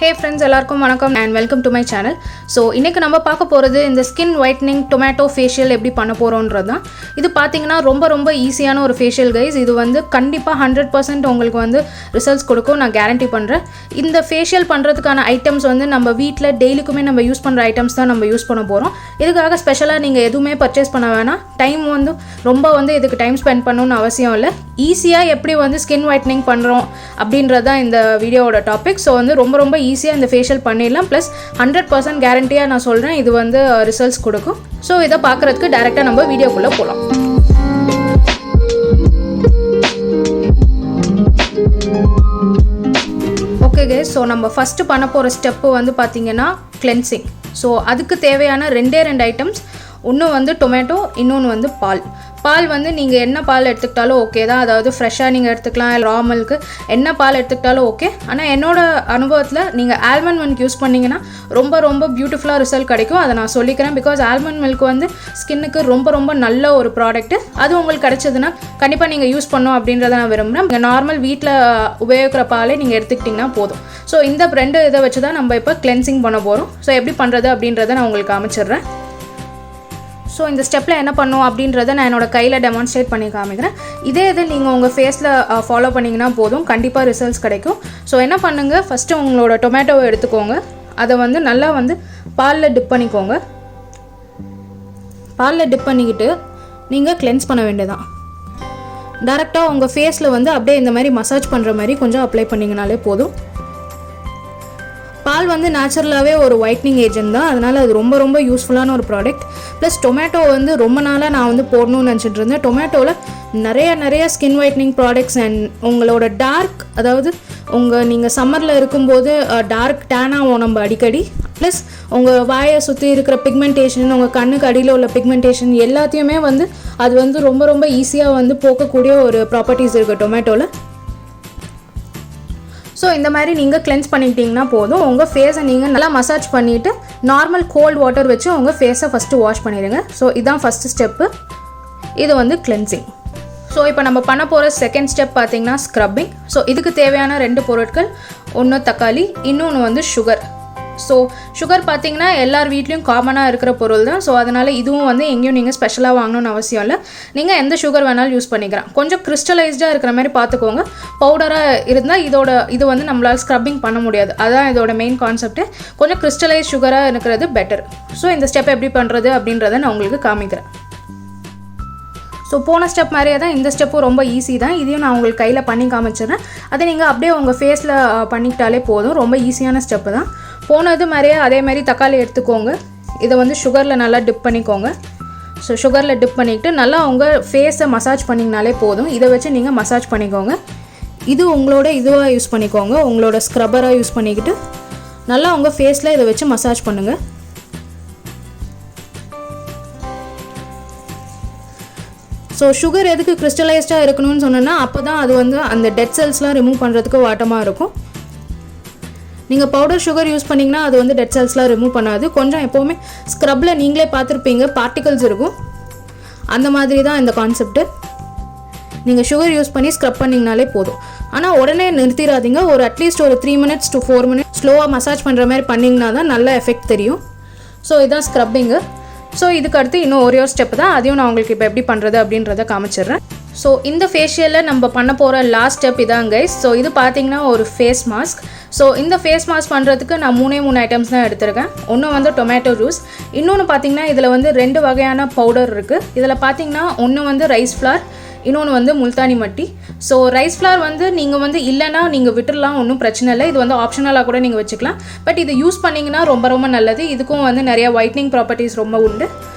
Hey friends, எல்லாருக்கும் வணக்கம் and welcome to my channel. So இன்னைக்கு நம்ம பார்க்க போறது இந்த skin whitening tomato facial எப்படி பண்ண போறோம்ன்றதுதான். இது பாத்தீங்கன்னா ரொம்ப ஈஸியான ஒரு facial guys. இது வந்து கண்டிப்பா 100% உங்களுக்கு வந்து ரிசல்ட்ஸ் கொடுக்கும், நான் கேரண்டி பண்றேன். இந்த facial பண்றதுக்கான ஐட்டம்ஸ் வந்து நம்ம வீட்ல டெய்லிக்குமே நம்ம யூஸ் பண்ற ஐட்டம்ஸ் தான் நம்ம யூஸ் பண்ண போறோம். இதுக்காக ஸ்பெஷலா நீங்க எதுவுமே பர்ச்சேஸ் பண்ண வேணாம். டைம் வந்து ரொம்ப வந்து இதுக்கு டைம் ஸ்பெண்ட் பண்ணணும்னு அவசியம் இல்லை. ஈஸியா எப்படி வந்து skin whitening பண்றோம் அப்படின்றது தான் இந்த வீடியோவோட டாபிக். ஸோ வந்து ரொம்ப ஈஸியாக இந்த ஃபேஷியல் பண்ணிடலாம். ப்ளஸ் 100% கேரண்டியாக நான் சொல்கிறேன் இது வந்து ரிசல்ட்ஸ் கொடுக்கும். ஸோ இதை பார்க்குறதுக்கு டேரெக்டாக நம்ம வீடியோக்குள்ளே போகலாம். ஓகே கேஸ், ஸோ நம்ம ஃபஸ்ட்டு பண்ண போகிற ஸ்டெப்பு வந்து பார்த்திங்கன்னா கிளென்சிங். ஸோ அதுக்கு தேவையான ரெண்டே ஐட்டம்ஸ். ஒன்று வந்து டொமேட்டோ, இன்னொன்று வந்து பால் வந்து நீங்கள் என்ன பால் எடுத்துக்கிட்டாலும் ஓகே தான். அதாவது ஃப்ரெஷ்ஷாக நீங்கள் எடுத்துக்கலாம், ரா மில்க்கு என்ன பால் எடுத்துக்கிட்டாலும் ஓகே. ஆனால் என்னோடய அனுபவத்தில் நீங்கள் ஆல்மண்ட் மில்க் யூஸ் பண்ணிங்கன்னா ரொம்ப பியூட்டிஃபுல்லாக ரிசல்ட் கிடைக்கும். அதை நான் சொல்லிக்கிறேன். பிகாஸ் ஆல்மண்ட் மில்க் வந்து ஸ்கின்னுக்கு ரொம்ப நல்ல ஒரு ப்ராடக்ட்டு. அது உங்களுக்கு கிடைச்சதுன்னா கண்டிப்பாக நீங்கள் யூஸ் பண்ணணும் அப்படின்றத நான் விரும்புகிறேன். நீங்கள் நார்மல் வீட்டில் உபயோகிக்கிற பாலே நீங்கள் எடுத்துக்கிட்டிங்கன்னா போதும். ஸோ இந்த ரெண்டு இதை வச்சு தான் நம்ம இப்போ கிளென்சிங் பண்ண போகிறோம். ஸோ எப்படி பண்ணுறது அப்படின்றத நான் உங்களுக்கு காமிச்சிடுறேன். ஸோ இந்த ஸ்டெப்பில் என்ன பண்ணும் அப்படின்றத நான் என்னோட கையில் டெமான்ஸ்ட்ரேட் பண்ணி காமிக்கிறேன். இதே இது நீங்கள் உங்கள் ஃபேஸில் ஃபாலோ பண்ணிங்கன்னா போதும், கண்டிப்பாக ரிசல்ட்ஸ் கிடைக்கும். ஸோ என்ன பண்ணுங்கள், ஃபஸ்ட்டு உங்களோட டொமேட்டோவை எடுத்துக்கோங்க. அதை வந்து நல்லா வந்து பாலில் டிப் பண்ணிக்கோங்க. பாலில் டிப் பண்ணிக்கிட்டு நீங்கள் கிளென்ஸ் பண்ண வேண்டியதான். டேரெக்டாக உங்கள் ஃபேஸில் வந்து அப்படியே இந்த மாதிரி மசாஜ் பண்ணுற மாதிரி கொஞ்சம் அப்ளை பண்ணிங்கனாலே போதும். பால் வந்து நேச்சுரலாகவே ஒரு ஒயிட்னிங் ஏஜென்ட் தான், அதனால் அது ரொம்ப யூஸ்ஃபுல்லான ஒரு ப்ராடக்ட். ப்ளஸ் டொமேட்டோ வந்து ரொம்ப நாளாக நான் வந்து போடணும்னு நினச்சிட்டு இருந்தேன். டொமேட்டோவில் நிறைய ஸ்கின் ஒயிட்னிங் ப்ராடக்ட்ஸ் அண்ட் உங்களோட டார்க், அதாவது நீங்கள் சம்மரில் இருக்கும்போது டார்க் டேன் ஆகும் நம்ம அடிக்கடி. ப்ளஸ் உங்கள் வாயை சுற்றி இருக்கிற பிக்மெண்டேஷன், உங்கள் கண்ணுக்கு அடியில் உள்ள பிக்மெண்டேஷன் எல்லாத்தையுமே வந்து அது வந்து ரொம்ப ஈஸியாக வந்து போக்கக்கூடிய ஒரு ப்ராப்பர்ட்டிஸ் இருக்குது டொமேட்டோவில். ஸோ இந்த மாதிரி நீங்கள் கிளென்ஸ் பண்ணிக்கிட்டிங்கன்னா போதும். உங்கள் ஃபேஸை நீங்கள் நல்லா மசாஜ் பண்ணிவிட்டு நார்மல் கோல்ட் வாட்டர் வச்சு உங்கள் ஃபேஸை ஃபஸ்ட்டு வாஷ் பண்ணிடுங்க. ஸோ இதுதான் ஃபஸ்ட்டு ஸ்டெப்பு. இது வந்து கிளென்சிங். ஸோ இப்போ நம்ம பண்ண போகிற செகண்ட் ஸ்டெப் பார்த்திங்கன்னா ஸ்க்ரப்பிங். ஸோ இதுக்கு தேவையான 2 பொருட்கள், ஒன்று தக்காளி, இன்னொன்று வந்து சுகர். ஸோ சுகர் பார்த்திங்கன்னா எல்லார் வீட்லேயும் காமனாக இருக்கிற பொருள் தான். ஸோ அதனால் இதுவும் வந்து எங்கேயும் நீங்கள் ஸ்பெஷலாக வாங்கணும்னு அவசியம் இல்லை. நீங்கள் எந்த சுகர் வேணாலும் யூஸ் பண்ணிக்கலாம். கொஞ்சம் கிறிஸ்டலைஸ்டாக இருக்கிற மாதிரி பார்த்துக்கோங்க. பவுடராக இருந்தால் இது வந்து நம்மளால் ஸ்க்ரப்பிங் பண்ண முடியாது. அதுதான் இதோட மெயின் கான்செப்ட்டு. கொஞ்சம் கிறிஸ்டலைஸ் சுகராக இருக்கிறது பெட்டர். ஸோ இந்த ஸ்டெப் எப்படி பண்ணுறது அப்படின்றத நான் உங்களுக்கு காமிக்கிறேன். ஸோ போன ஸ்டெப் மாதிரியே தான் இந்த ஸ்டெப்பும் ரொம்ப ஈஸி தான். இதையும் நான் உங்களுக்கு கையில் பண்ணி காமிச்சிடுறேன். அதை நீங்கள் அப்படியே உங்கள் ஃபேஸில் பண்ணிக்கிட்டாலே போதும். ரொம்ப ஈஸியான ஸ்டெப்பு தான். போனது மாதிரியே அதே மாதிரி தக்காளி எடுத்துக்கோங்க. இதை வந்து சுகரில் நல்லா டிப் பண்ணிக்கோங்க. ஸோ சுகரில் டிப் பண்ணிக்கிட்டு நல்லா உங்கள் ஃபேஸை மசாஜ் பண்ணிங்கனாலே போதும். இதை வச்சு நீங்கள் மசாஜ் பண்ணிக்கோங்க. இது உங்களோட இதுவாக யூஸ் பண்ணிக்கோங்க, உங்களோட ஸ்க்ரப்பராக யூஸ் பண்ணிக்கிட்டு நல்லா உங்கள் ஃபேஸில் இதை வச்சு மசாஜ் பண்ணுங்கள். ஸோ சுகர் எதுக்கு கிறிஸ்டலைஸ்டாக இருக்கணும்னு சொன்னோன்னா அப்போ தான் அது வந்து அந்த டெட் செல்ஸ்லாம் ரிமூவ் பண்ணுறதுக்கு வாட்டமாக இருக்கும். நீங்கள் பவுடர் சுகர் யூஸ் பண்ணிங்கன்னா அது வந்து டெட் செல்ஸ்லாம் ரிமூவ் பண்ணாது. கொஞ்சம் எப்போவுமே ஸ்க்ரப்பில் நீங்களே பார்த்துருப்பீங்க, பார்ட்டிகல்ஸ் இருக்கும். அந்த மாதிரி தான் இந்த கான்செப்ட்டு. நீங்கள் சுகர் யூஸ் பண்ணி ஸ்க்ரப் பண்ணிங்கனாலே போதும். ஆனால் உடனே நிறுத்திடாதீங்க. ஒரு அட்லீஸ்ட் ஒரு 3 minutes to 4 minutes ஸ்லோவாக மசாஜ் பண்ணுற மாதிரி பண்ணிங்கன்னா தான் நல்ல எஃபெக்ட் தெரியும். ஸோ இதுதான் ஸ்க்ரப்பிங்கு. ஸோ இதுக்கு அடுத்து இன்னும் ஒரே ஒரு ஸ்டெப் தான். அதையும் நான் உங்களுக்கு இப்போ எப்படி பண்ணுறது அப்படின்றத காமிச்சிடுறேன். ஸோ இந்த ஃபேஷியலில் நம்ம பண்ண போகிற லாஸ்ட் ஸ்டெப் இதான் கைஸ். ஸோ இது பார்த்திங்கன்னா ஒரு ஃபேஸ் மாஸ்க். ஸோ இந்த ஃபேஸ் மாஸ்க் பண்ணுறதுக்கு நான் 3 ஐட்டம்ஸ் தான் எடுத்திருக்கேன். ஒன்று வந்து டொமேட்டோ ஜூஸ், இன்னொன்று பார்த்திங்கன்னா இதில் வந்து 2 வகையான பவுடர் இருக்குது. இதில் பார்த்திங்கன்னா ஒன்று வந்து ரைஸ் ஃப்ளார், இன்னொன்று வந்து முல்தானி மட்டி. ஸோ ரைஸ் ஃப்ளார் வந்து நீங்கள் வந்து இல்லைன்னா நீங்கள் விட்டுடலாம், ஒன்றும் பிரச்சனை இல்லை. இது வந்து ஆப்ஷனலாக கூட நீங்கள் வச்சுக்கலாம். பட் இது யூஸ் பண்ணிங்கன்னா ரொம்ப நல்லது. இதுக்கும் வந்து நிறைய ஒயிட்னிங் ப்ராப்பர்ட்டிஸ் ரொம்ப உண்டு.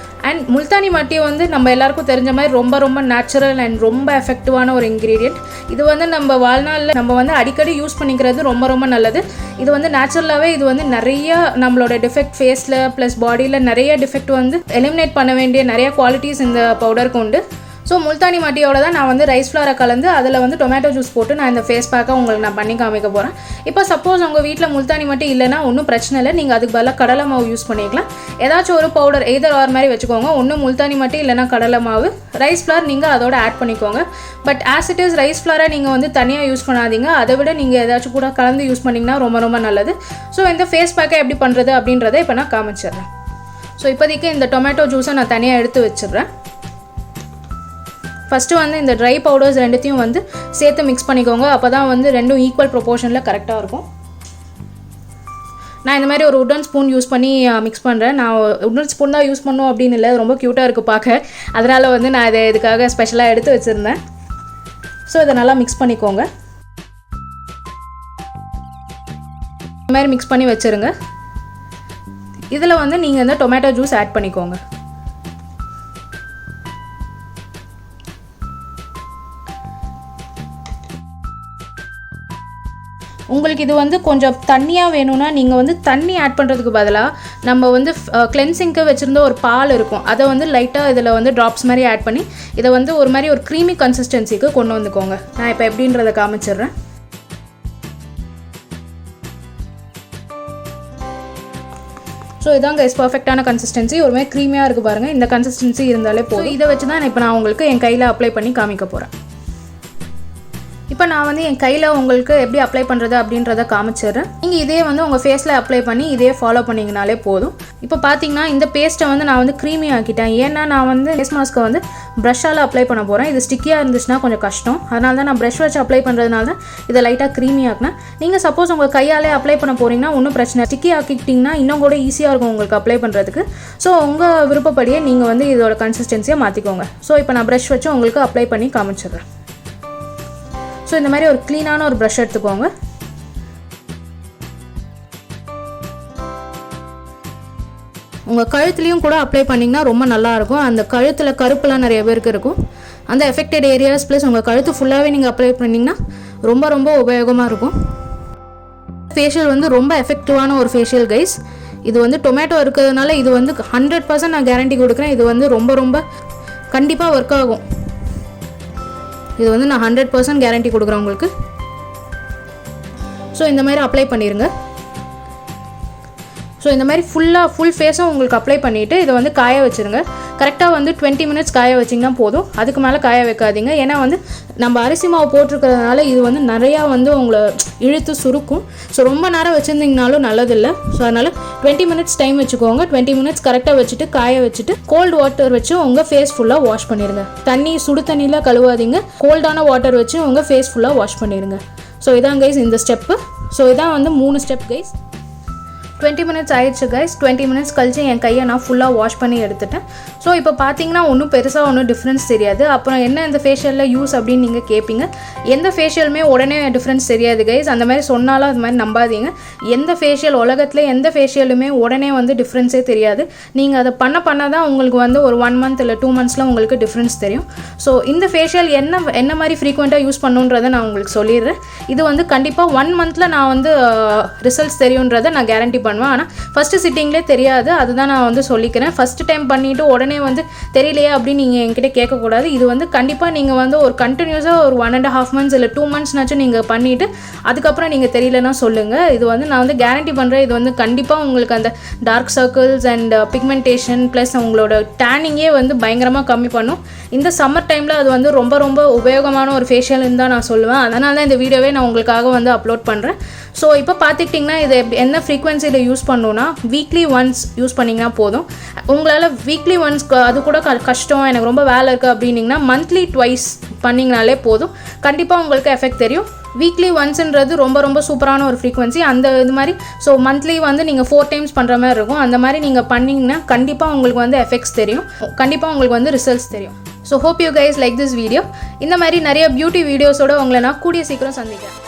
அண்ட் முல்தானி மட்டி வந்து நம்ம எல்லாருக்கும் தெரிஞ்ச மாதிரி ரொம்ப நேச்சுரல் அண்ட் ரொம்ப எஃபெக்டிவான ஒரு இன்க்ரீடியன்ட். இது வந்து நம்ம வாழ்நாளில் நம்ம வந்து அடிக்கடி யூஸ் பண்ணிக்கிறது ரொம்ப நல்லது. இது வந்து நேச்சுரலாகவே இது வந்து நிறைய நம்மளோட டிஃபெக்ட் ஃபேஸில் ப்ளஸ் பாடியில் நிறைய டிஃபெக்ட் வந்து எலிமினேட் பண்ண வேண்டிய நிறைய குவாலிட்டிஸ் இந்த பவுடருக்கு உண்டு. ஸோ முல்தானி மட்டியோட தான் நான் வந்து ரைஸ் ஃப்ளாரை கலந்து அதில் வந்து டொமேட்டோ ஜூஸ் போட்டு நான் இந்த ஃபேஸ் பேக்கை உங்களுக்கு நான் பண்ணி காமிக்க போகிறேன். இப்போ சப்போஸ் உங்கள் வீட்டில் முல்தானி மட்டி இல்லைனா ஒன்றும் பிரச்சனை இல்லை, நீங்கள் அதுக்கு பதிலாக கடலை மாவு யூஸ் பண்ணிக்கலாம். ஏதாச்சும் ஒரு பவுடர் எய்தர் ஆர் மாதிரி வச்சுக்கோங்க. ஒன்று முல்தானி மட்டி இல்லைனா கடலை மாவு, ரைஸ் ஃப்ளார் நீங்கள் அதோட ஆட் பண்ணிக்கோங்க. But as it is rice ஃப்ளாரை நீங்கள் வந்து தனியாக யூஸ் பண்ணாதீங்க, அதை விட நீங்கள் ஏதாச்சும் கூட கலந்து யூஸ் பண்ணிங்கன்னா ரொம்ப ரொம்ப நல்லது. ஸோ இந்த ஃபேஸ் பேக்கை எப்படி பண்ணுறது அப்படின்றத இப்போ நான் காமிச்சிடுறேன். ஸோ இப்போதைக்கு இந்த டொமேட்டோ ஜூஸை நான் தனியாக எடுத்து வச்சிடுறேன். ஃபஸ்ட்டு வந்து இந்த ட்ரை பவுடர்ஸ் ரெண்டுத்தையும் வந்து சேர்த்து மிக்ஸ் பண்ணிக்கோங்க. அப்போ தான் வந்து ரெண்டும் ஈக்குவல் ப்ரொப்போர்ஷனில் கரெக்டாக இருக்கும். நான் இந்த மாதிரி ஒரு உட்டன் ஸ்பூன் யூஸ் பண்ணி மிக்ஸ் பண்ணுறேன். நான் உட்டன் ஸ்பூன் தான் யூஸ் பண்ணோம் அப்படின்னு இல்லை, ரொம்ப க்யூட்டாக இருக்குது பார்க்க. அதனால் வந்து நான் இதை இதுக்காக ஸ்பெஷலாக எடுத்து வச்சுருந்தேன். ஸோ இதை நல்லா மிக்ஸ் பண்ணிக்கோங்க. இந்த மாதிரி மிக்ஸ் பண்ணி வச்சுருங்க. இதில் வந்து நீங்கள் இந்த டொமேட்டோ ஜூஸ் ஆட் பண்ணிக்கோங்க. உங்களுக்கு இது வந்து கொஞ்சம் தண்ணியாக வேணும்னா நீங்கள் வந்து தண்ணி ஆட் பண்ணுறதுக்கு பதிலாக நம்ம வந்து கிளென்சிங்க்கு வச்சுருந்த ஒரு பால் இருக்கும், அதை வந்து லைட்டாக இதில் வந்து ட்ராப்ஸ் மாதிரி ஆட் பண்ணி இதை வந்து ஒரு மாதிரி ஒரு க்ரீமி கன்சிஸ்டன்சிக்கு கொண்டு வந்துக்கோங்க. நான் இப்போ எப்படின்றத காமிச்சிடுறேன். ஸோ இதான் கைஸ் பர்ஃபெக்டான கன்சிஸ்டன்சி. ஒரு மாதிரி க்ரீமியாக இருக்குது பாருங்கள். இந்த கன்சிஸ்டன்சி இருந்தாலே போதும். இதை வச்சு தான் இப்போ நான் உங்களுக்கு என் கையில் அப்ளை பண்ணி காமிக்க போகிறேன். இப்போ நான் வந்து என் கையில் உங்களுக்கு எப்படி அப்ளை பண்ணுறது அப்படின்றத காமிச்சிடுறேன். நீங்கள் இதே வந்து உங்கள் ஃபேஸில் அப்ளை பண்ணி இதே ஃபாலோ பண்ணிங்கனாலே போதும். இப்போ பார்த்தீங்கன்னா இந்த பேஸ்ட்டை வந்து நான் வந்து க்ரீமி ஆக்கிட்டேன். ஏன்னா நான் வந்து ஃபேஸ் மாஸ்க்கை வந்து ப்ரஷ்ஷால் அப்ளை பண்ண போகிறேன். இது ஸ்டிக்கியாக இருந்துச்சுன்னா கொஞ்சம் கஷ்டம். அதனால தான் நான் ப்ரஷ் வச்சு அப்ளை பண்ணுறதுனால தான் இதை லைட்டாக க்ரீமி ஆக்கினேன். நீங்கள் சப்போஸ் உங்கள் கையாலே அப்ளை பண்ண போகிறீங்கன்னா ஒன்றும் பிரச்சனை, ஸ்டிக்கி ஆக்கிட்டிங்கன்னா இன்னும் கூட ஈஸியாக இருக்கும் உங்களுக்கு அப்ளை பண்ணுறதுக்கு. ஸோ உங்கள் விருப்பப்படியே நீங்கள் வந்து இதோட கன்சிஸ்டன்சியை மாற்றிக்கோங்க. ஸோ இப்போ நான் ப்ரஷ் வச்சு உங்களுக்கு அப்ளை பண்ணி காமிச்சிடுறேன். ஸோ இந்த மாதிரி ஒரு க்ளீனான ஒரு ப்ரஷ் எடுத்துக்கோங்க. உங்கள் கழுத்துலேயும் கூட அப்ளை பண்ணிங்கன்னா ரொம்ப நல்லாயிருக்கும். அந்த கழுத்தில் கருப்புலாம் நிறைய பேருக்கு இருக்கும். அந்த எஃபெக்டட் ஏரியாஸ் ப்ளஸ் உங்கள் கழுத்து ஃபுல்லாகவே நீங்கள் அப்ளை பண்ணிங்கன்னா ரொம்ப ரொம்ப உபயோகமாக இருக்கும். ஃபேஷியல் வந்து ரொம்ப எஃபெக்டிவான ஒரு ஃபேஷியல் கைஸ். இது வந்து டொமேட்டோ இருக்கிறதுனால இது வந்து 100% நான் கேரண்டி கொடுக்குறேன். இது வந்து ரொம்ப ரொம்ப கண்டிப்பாக ஒர்க் ஆகும். இது வந்து நான் 100% கேரண்டி கொடுக்குறேன் உங்களுக்கு. ஸோ இந்த மாதிரி அப்ளை பண்ணிடுங்க. ஸோ இந்த மாதிரி ஃபுல் ஃபேஸும் உங்களுக்கு அப்ளை பண்ணிவிட்டு இதை வந்து காய வச்சுருங்க. கரெக்டாக வந்து 20 மினிட்ஸ் காய வச்சிங்கன்னா போதும். அதுக்கு மேலே காய வைக்காதீங்க. ஏன்னா வந்து நம்ம அரிசி மாவு போட்டிருக்கிறதுனால இது வந்து நிறையா வந்து உங்களை இழுத்து சுருக்கும். ஸோ ரொம்ப நேரம் வச்சுருந்தீங்கனாலும் நல்லதில்லை. ஸோ அதனால் 20 மினிட்ஸ் டைம் வச்சுக்கோங்க. 20 மினிட்ஸ் கரெக்டாக வச்சுட்டு காய வச்சுட்டு கோல்டு வாட்டர் வச்சு உங்கள் ஃபேஸ் ஃபுல்லாக வாஷ் பண்ணிடுங்க. சுடு தண்ணியில் கழுவாதீங்க, கோல்டான வாட்டர் வச்சு உங்கள் ஃபேஸ் ஃபுல்லாக வாஷ் பண்ணிடுங்க. ஸோ இதான் கைஸ் இந்த ஸ்டெப்பு. ஸோ இதான் வந்து 3 ஸ்டெப் கைஸ். 20 மினிட்ஸ் ஆயிடுச்சு கைஸ். 20 மினிட்ஸ் கழிச்சு என் கையை நான் ஃபுல்லாக வாஷ் பண்ணி எடுத்துட்டேன். ஸோ இப்போ பார்த்தீங்கன்னா ஒன்றும் பெருசாக ஒன்றும் டிஃப்ரென்ஸ் தெரியாது. அப்புறம் என்ன இந்த ஃபேஷியலில் யூஸ் அப்படின்னு நீங்கள் கேட்பீங்க. எந்த ஃபேஷியலுமே உடனே டிஃப்ரென்ஸ் தெரியாது கைஸ். அந்த மாதிரி சொன்னாலும் அது மாதிரி நம்பாதீங்க. எந்த ஃபேஷியல் உலகத்தில் எந்த ஃபேஷியலுமே உடனே வந்து டிஃப்ரென்ஸே தெரியாது. நீங்கள் அதை பண்ண தான் உங்களுக்கு வந்து ஒரு 1 மந்த் இல்லை 2 மந்த்ஸில் உங்களுக்கு டிஃப்ரென்ஸ் தெரியும். ஸோ இந்த ஃபேஷியல் என்ன மாதிரி ஃப்ரீக்வெண்ட்டாக யூஸ் பண்ணுன்றதை நான் உங்களுக்கு சொல்லிடுறேன். இது வந்து கண்டிப்பாக 1 மந்தில் நான் வந்து ரிசல்ட்ஸ் தெரியுன்றதை நான் கேரண்டி பண்ணுவேன். ஆனால் ஃபஸ்ட்டு சிட்டிங்லேயே தெரியாது. அதுதான் நான் வந்து சொல்லிக்கிறேன். ஃபஸ்ட்டு டைம் பண்ணிவிட்டு உடனே வந்து தெரியலையே அப்படின்னு நீங்கள் என்கிட்ட கேட்கக்கூடாது. இது வந்து கண்டிப்பாக நீங்கள் வந்து ஒரு கண்டினியூஸாக ஒரு 1.5 மந்த்ஸ் இல்லை 2 மந்த்ஸ்னாச்சும் நீங்கள் பண்ணிவிட்டு அதுக்கப்புறம் நீங்கள் தெரியலன்னா சொல்லுங்கள். இது வந்து நான் வந்து கேரண்டி பண்ணுறேன். இது வந்து கண்டிப்பாக உங்களுக்கு அந்த dark circles and pigmentation plus உங்களோட டேனிங்கே வந்து பயங்கரமாக கம்மி பண்ணும். இந்த சம்மர் டைமில் அது வந்து ரொம்ப ரொம்ப உபயோகமான ஒரு ஃபேஷியல்னு தான் நான் சொல்லுவேன். அதனால தான் இந்த வீடியோவே நான் உங்களுக்காக வந்து அப்லோட் பண்ணுறேன். ஸோ இப்போ பார்த்துக்கிட்டிங்கன்னா இது என்ன ஃப்ரீக்வன்சியில் யூஸ் பண்ணணுன்னா வீக்லி ஒன்ஸ் யூஸ் பண்ணிங்கன்னா போதும். உங்களால் வீக்லி ஒன்ஸ் அது கூட கஷ்டம், எனக்கு ரொம்ப வேலை இருக்குது அப்படின்னிங்கன்னா மந்த்லி ட்வைஸ் பண்ணிங்கனாலே போதும். கண்டிப்பாக உங்களுக்கு எஃபெக்ட் தெரியும். வீக்லி ஒன்ஸ்ன்றது ரொம்ப ரொம்ப சூப்பரான ஒரு ஃப்ரீக்வன்சி. அந்த இது மாதிரி ஸோ மந்த்லி வந்து நீங்கள் 4 டைம்ஸ் பண்ணுற மாதிரி இருக்கும். அந்த மாதிரி நீங்கள் பண்ணிங்கன்னா கண்டிப்பாக உங்களுக்கு வந்து எஃபெக்ட்ஸ் தெரியும். கண்டிப்பாக உங்களுக்கு வந்து ரிசல்ட்ஸ் தெரியும். So hope you guys like this video. இந்த மாதிரி நிறைய பியூட்டி வீடியோஸோடு உங்களை நான் கூடிய சீக்கிரம் சந்திக்கிறேன்.